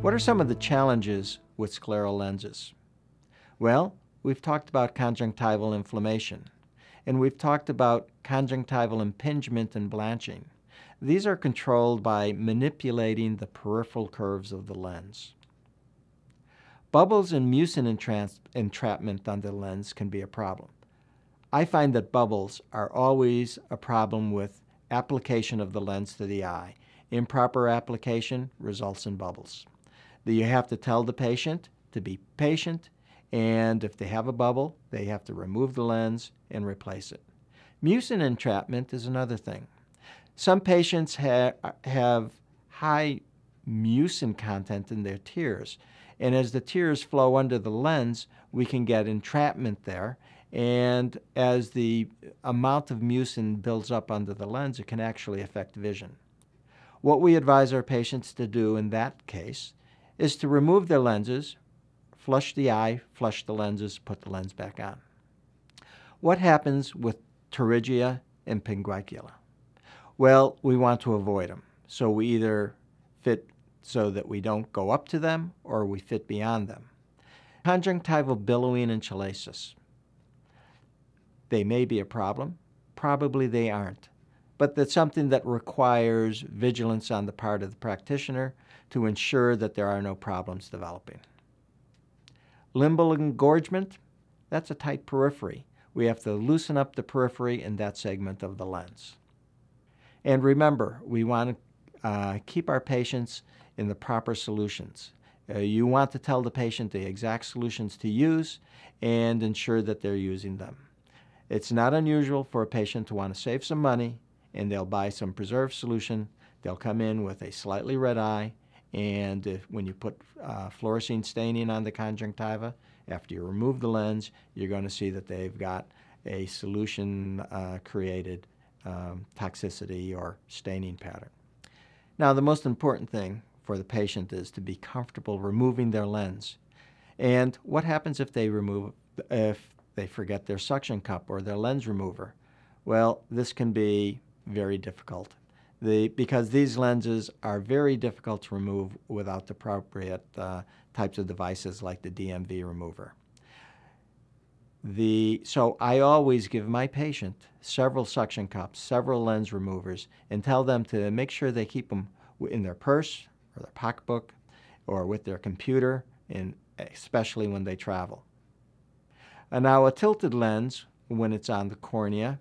What are some of the challenges with scleral lenses? Well, we've talked about conjunctival inflammation, and we've talked about conjunctival impingement and blanching. These are controlled by manipulating the peripheral curves of the lens. Bubbles and mucin entrapment on the lens can be a problem. I find that bubbles are always a problem with application of the lens to the eye. Improper application results in bubbles. You have to tell the patient to be patient, and if they have a bubble, they have to remove the lens and replace it. Mucin entrapment is another thing. Some patients have high mucin content in their tears, and as the tears flow under the lens, we can get entrapment there, and as the amount of mucin builds up under the lens, it can actually affect vision. What we advise our patients to do in that case is to remove their lenses, flush the eye, flush the lenses, put the lens back on. What happens with pterygia and pinguicula? Well, we want to avoid them. So we either fit so that we don't go up to them or we fit beyond them. Conjunctival billowing and chalasis. They may be a problem. Probably they aren't. But that's something that requires vigilance on the part of the practitioner to ensure that there are no problems developing. Limbal engorgement, that's a tight periphery. We have to loosen up the periphery in that segment of the lens. And remember, we want to keep our patients in the proper solutions. You want to tell the patient the exact solutions to use and ensure that they're using them. It's not unusual for a patient to want to save some money, and they'll buy some preserved solution. They'll come in with a slightly red eye, and when you put fluorescein staining on the conjunctiva, after you remove the lens, you're going to see that they've got a solution-created toxicity or staining pattern. Now, the most important thing for the patient is to be comfortable removing their lens. And what happens if they forget their suction cup or their lens remover? Well, this can be very difficult because these lenses are very difficult to remove without the appropriate types of devices like the DMV remover. So I always give my patient several suction cups, several lens removers, and tell them to make sure they keep them in their purse or their pocketbook or with their computer, and especially when they travel. Now, a tilted lens, when it's on the cornea,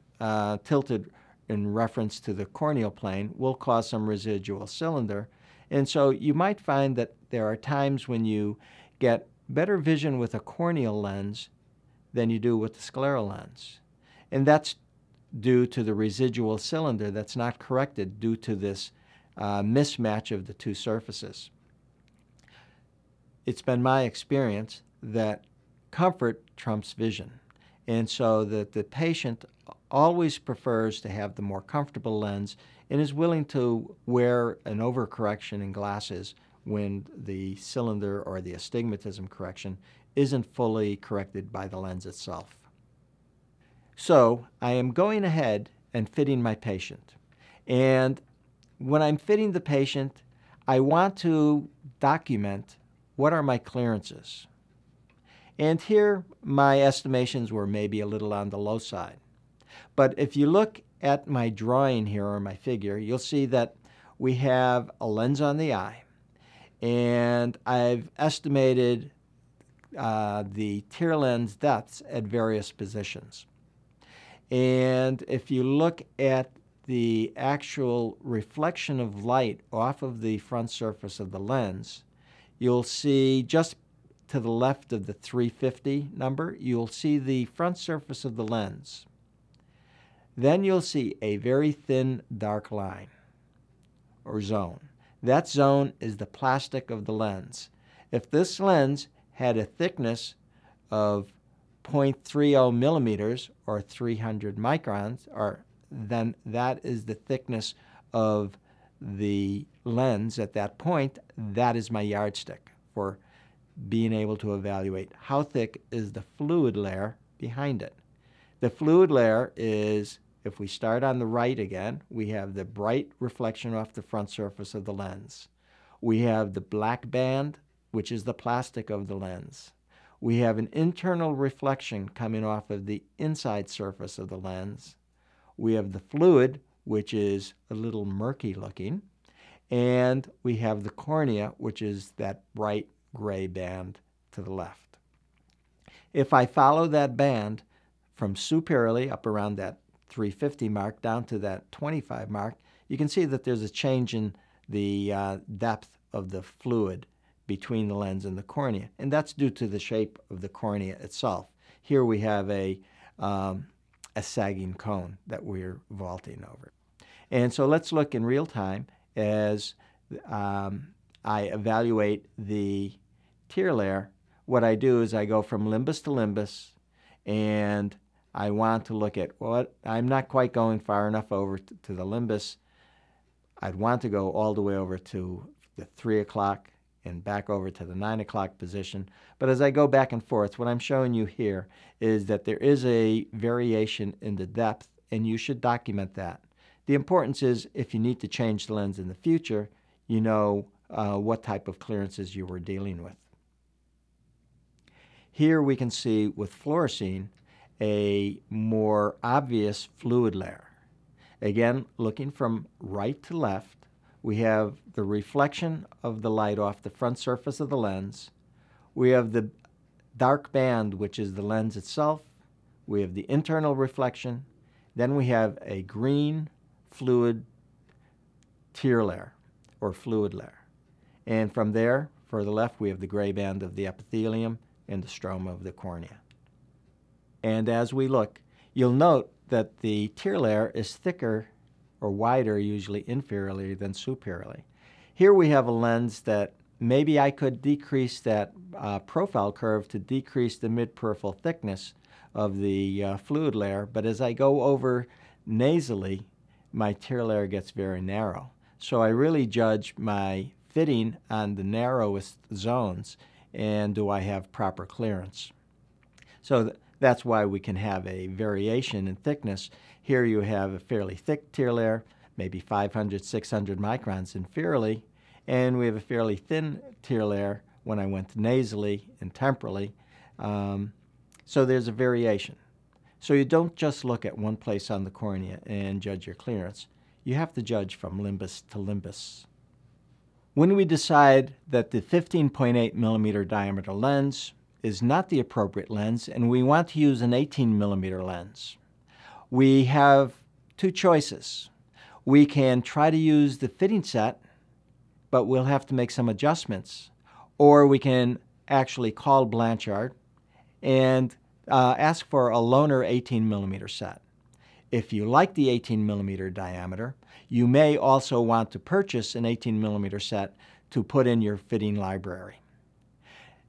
tilted in reference to the corneal plane, will cause some residual cylinder. And so you might find that there are times when you get better vision with a corneal lens than you do with the scleral lens. And that's due to the residual cylinder that's not corrected due to this mismatch of the two surfaces. It's been my experience that comfort trumps vision, and so that the patient always prefers to have the more comfortable lens and is willing to wear an overcorrection in glasses when the cylinder or the astigmatism correction isn't fully corrected by the lens itself. So I am going ahead and fitting my patient, and when I'm fitting the patient, I want to document what are my clearances. And here, my estimations were maybe a little on the low side. But if you look at my drawing here, or my figure, you'll see that we have a lens on the eye, and I've estimated the tear lens depths at various positions. And if you look at the actual reflection of light off of the front surface of the lens, you'll see just to the left of the 350 number, you'll see the front surface of the lens. Then you'll see a very thin dark line or zone. That zone is the plastic of the lens. If this lens had a thickness of 0.30 millimeters or 300 microns, then that is the thickness of the lens at that point. That is my yardstick for being able to evaluate how thick is the fluid layer behind it. The fluid layer is, if we start on the right again, we have the bright reflection off the front surface of the lens. We have the black band, which is the plastic of the lens. We have an internal reflection coming off of the inside surface of the lens. We have the fluid, which is a little murky looking. And we have the cornea, which is that bright gray band to the left. If I follow that band from superiorly up around that 350 mark down to that 25 mark, you can see that there's a change in the depth of the fluid between the lens and the cornea, and that's due to the shape of the cornea itself. Here we have a sagging cone that we're vaulting over. And so let's look in real time as I evaluate the tear layer. What I do is I go from limbus to limbus, and I want to look at what I'm not quite going far enough over to the limbus. I'd want to go all the way over to the 3 o'clock and back over to the 9 o'clock position. But as I go back and forth, what I'm showing you here is that there is a variation in the depth, and you should document that. The importance is if you need to change the lens in the future, you know what type of clearances you were dealing with. Here we can see with fluorescein a more obvious fluid layer. Again, looking from right to left, we have the reflection of the light off the front surface of the lens. We have the dark band, which is the lens itself. We have the internal reflection. Then we have a green fluid tear layer or fluid layer. And from there, further left, we have the gray band of the epithelium and the stroma of the cornea. And as we look, you'll note that the tear layer is thicker or wider, usually inferiorly than superiorly. Here we have a lens that maybe I could decrease that profile curve to decrease the mid-peripheral thickness of the fluid layer, but as I go over nasally, my tear layer gets very narrow. So I really judge my fitting on the narrowest zones, and do I have proper clearance? So that's why we can have a variation in thickness. Here you have a fairly thick tear layer, maybe 500, 600 microns inferiorly, and we have a fairly thin tear layer when I went nasally and temporally. So there's a variation. So you don't just look at one place on the cornea and judge your clearance. You have to judge from limbus to limbus. When we decide that the 15.8 millimeter diameter lens is not the appropriate lens and we want to use an 18 millimeter lens, we have two choices. We can try to use the fitting set, but we'll have to make some adjustments, or we can actually call Blanchard and ask for a loaner 18 millimeter set. If you like the 18 millimeter diameter, you may also want to purchase an 18 millimeter set to put in your fitting library.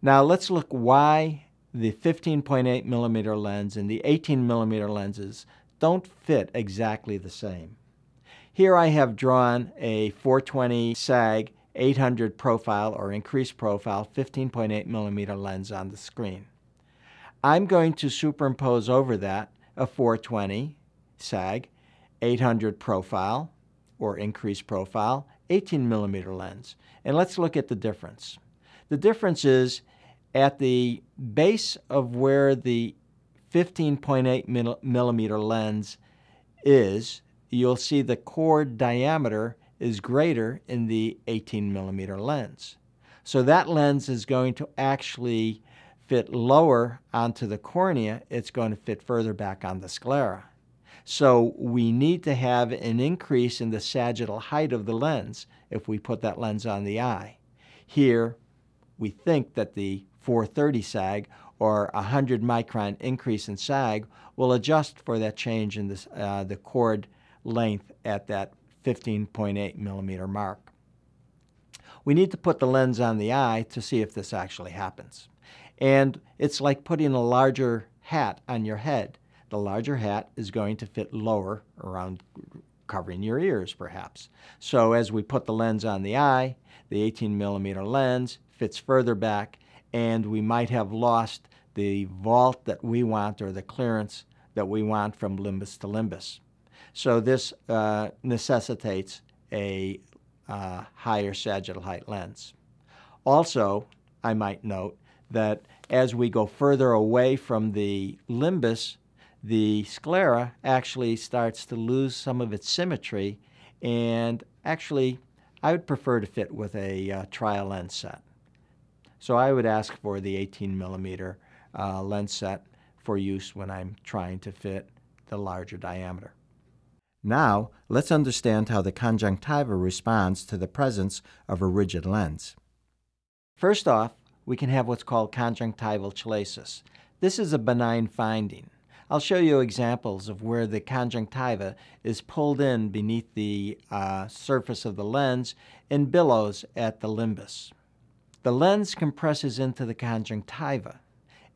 Now let's look why the 15.8 millimeter lens and the 18 millimeter lenses don't fit exactly the same. Here I have drawn a 420 SAG 800 profile or increased profile 15.8 millimeter lens on the screen. I'm going to superimpose over that a 420 SAG 800 profile or increased profile 18 millimeter lens. And let's look at the difference. The difference is at the base of where the 15.8 millimeter lens is, you'll see the chord diameter is greater in the 18 millimeter lens. So that lens is going to actually fit lower onto the cornea. It's going to fit further back on the sclera. So we need to have an increase in the sagittal height of the lens if we put that lens on the eye. Here, we think that the 430 SAG or 100 micron increase in SAG will adjust for that change in the chord length at that 15.8 millimeter mark. We need to put the lens on the eye to see if this actually happens. And it's like putting a larger hat on your head. The larger hat is going to fit lower, around covering your ears perhaps. So as we put the lens on the eye, the 18 millimeter lens fits further back, and we might have lost the vault that we want or the clearance that we want from limbus to limbus. So this necessitates a higher sagittal height lens. Also, I might note that as we go further away from the limbus, the sclera actually starts to lose some of its symmetry, and actually I would prefer to fit with a trial lens set. So I would ask for the 18 millimeter lens set for use when I'm trying to fit the larger diameter. Now, let's understand how the conjunctiva responds to the presence of a rigid lens. First off, we can have what's called conjunctival chalasis. This is a benign finding. I'll show you examples of where the conjunctiva is pulled in beneath the surface of the lens and billows at the limbus. The lens compresses into the conjunctiva,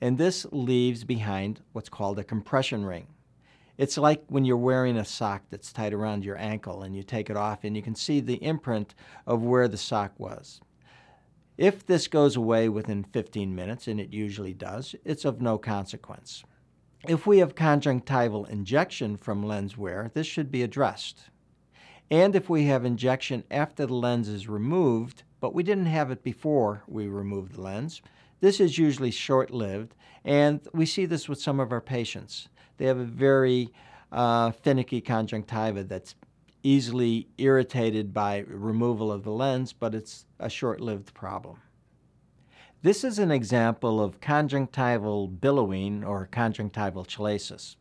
and this leaves behind what's called a compression ring. It's like when you're wearing a sock that's tied around your ankle and you take it off and you can see the imprint of where the sock was. If this goes away within 15 minutes, and it usually does, it's of no consequence. If we have conjunctival injection from lens wear, this should be addressed. And if we have injection after the lens is removed, but we didn't have it before we removed the lens, this is usually short-lived, and we see this with some of our patients. They have a very finicky conjunctiva that's easily irritated by removal of the lens, but it's a short-lived problem. This is an example of conjunctival billowing or conjunctival chalasis.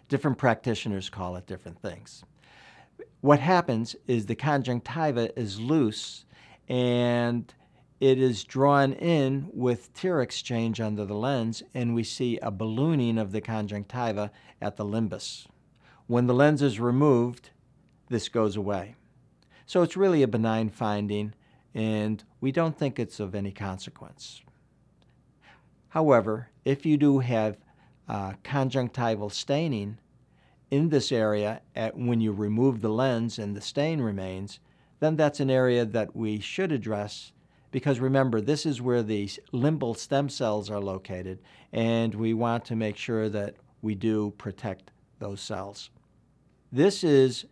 Different practitioners call it different things. What happens is the conjunctiva is loose and it is drawn in with tear exchange under the lens, and we see a ballooning of the conjunctiva at the limbus. When the lens is removed, this goes away. So it's really a benign finding, and we don't think it's of any consequence. However, if you do have conjunctival staining in this area when you remove the lens and the stain remains, then that's an area that we should address, because remember, this is where the limbal stem cells are located, and we want to make sure that we do protect those cells. This is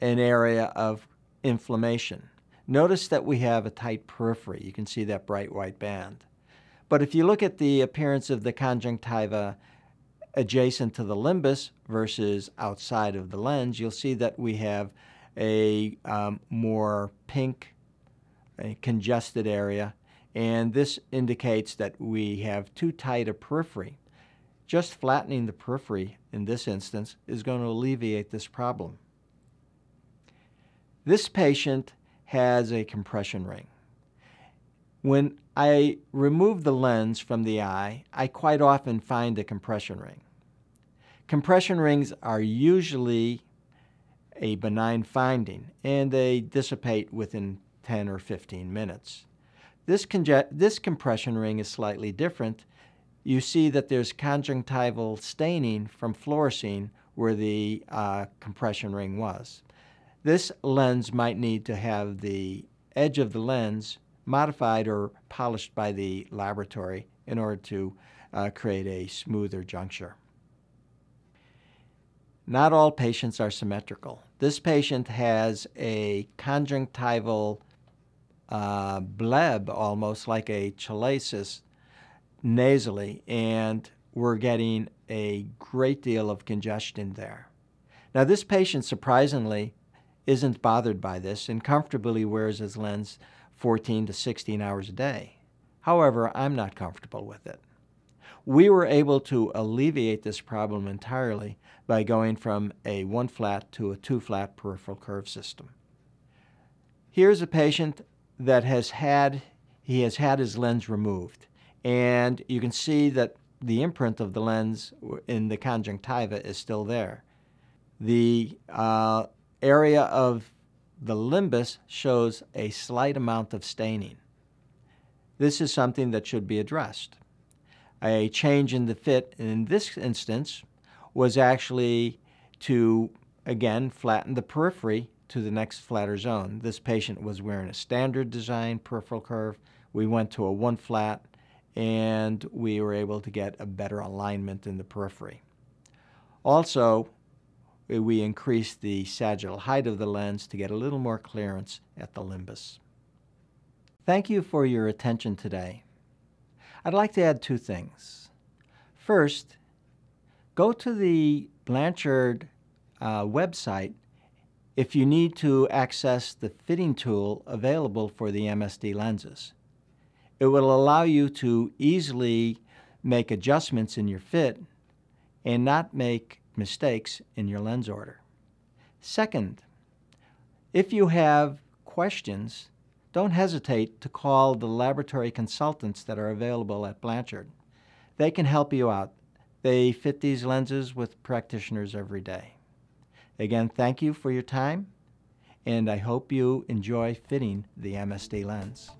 an area of inflammation. Notice that we have a tight periphery. You can see that bright white band. But if you look at the appearance of the conjunctiva adjacent to the limbus versus outside of the lens, you'll see that we have a more pink, a congested area, and this indicates that we have too tight a periphery. Just flattening the periphery in this instance is going to alleviate this problem. This patient has a compression ring. When I remove the lens from the eye, I quite often find a compression ring. Compression rings are usually a benign finding, and they dissipate within 10 or 15 minutes. This compression ring is slightly different. You see that there's conjunctival staining from fluorescein where the compression ring was. This lens might need to have the edge of the lens modified or polished by the laboratory in order to create a smoother juncture. Not all patients are symmetrical. This patient has a conjunctival bleb, almost like a chalasis, nasally, and we're getting a great deal of congestion there. Now, this patient, surprisingly, isn't bothered by this and comfortably wears his lens 14 to 16 hours a day. However, I'm not comfortable with it. We were able to alleviate this problem entirely by going from a 1-flat to a 2-flat peripheral curve system. Here's a patient that has had his lens removed, and you can see that the imprint of the lens in the conjunctiva is still there. The area of the limbus shows a slight amount of staining. This is something that should be addressed. A change in the fit in this instance was actually to, again, flatten the periphery to the next flatter zone. This patient was wearing a standard design peripheral curve. We went to a 1-flat, and we were able to get a better alignment in the periphery. Also, we increase the sagittal height of the lens to get a little more clearance at the limbus. Thank you for your attention today. I'd like to add two things. First, go to the Blanchard website if you need to access the fitting tool available for the MSD lenses. It will allow you to easily make adjustments in your fit and not make mistakes in your lens order. Second, if you have questions, don't hesitate to call the laboratory consultants that are available at Blanchard. They can help you out. They fit these lenses with practitioners every day. Again, thank you for your time, and I hope you enjoy fitting the MSD lens.